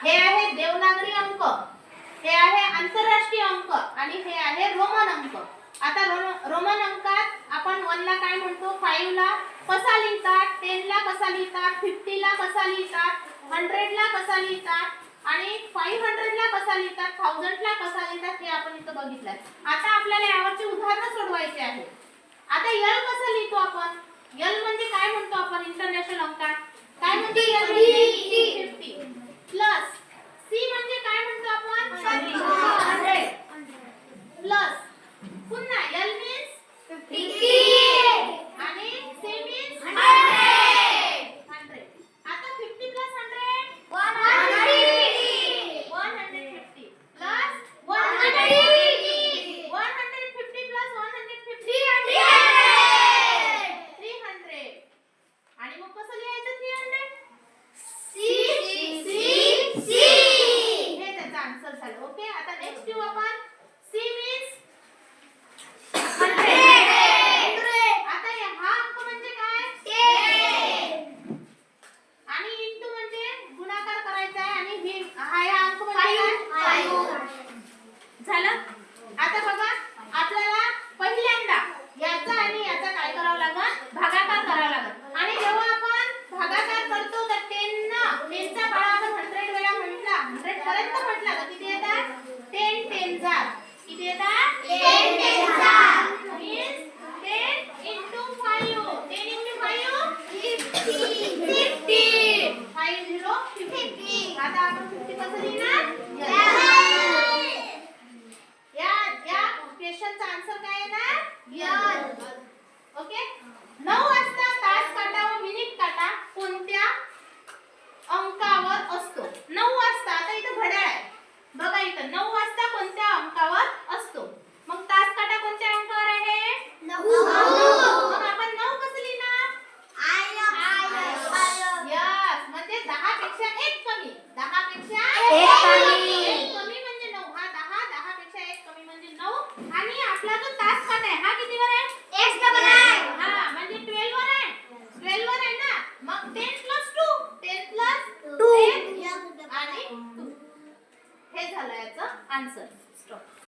हे आहे देवनागरी अंक, हे आहे आंतरराष्ट्रीय अंक आणि हे आहे रोमन अंक. आता रोमन अंकात आपण 1 ला काय म्हणतो, 5 ला कसा लिहितात, 10 ला कसा लिहितात, 50 ला कसा लिहितात, 100 ला कसा लिहितात आणि 500 ला कसा लिहितात, 1000 ला कसा लिहितात हे आपण इथं बघितलं. आता आपल्याला यावरची उदाहरणं सोडवायची आहेत. आता L कसं लिहितो आपण? L म्हणजे काय म्हणतो आपण इंटरनॅशनल अंकात? काय म्हणतो L म्हणजे 50 प्लस C म्हणजे काय म्हणतो आपण? 100 प्लस पुन्हा L means 50 आणि C means 100. आता 50 plus 100 150 150 plus 150 150 plus 150 300 आणि मग कसं लिहायचं 300? C हे त्याचा आन्सर झालं. ओके, आता नेक्स्ट येऊ आपण. C means 100. आता हा अंक म्हणजे काय? 10 आणि इंटू म्हणजे गुणाकार करायचा आहे आणि हा अंक म्हणजे काय? 5 झालं. आता बघा आपल्याला पहिल्यांदा याचा आणि याचा काय करावं लागेल? भागाकार करावा लागेल. आणि जेव्हा आपण भागाकार करतो तर 10 चा पाडा आपण 100 वेळा म्हटला, 100 पर्यंत म्हटला तर किती येतात? 10 10 जा किती येतात? 10 10 जा means 10 into 5 10 into 5 50 50 आता आपण 50 कसं लिहिणार? या क्वेश्चनचा आन्सर काय येणार? ओके.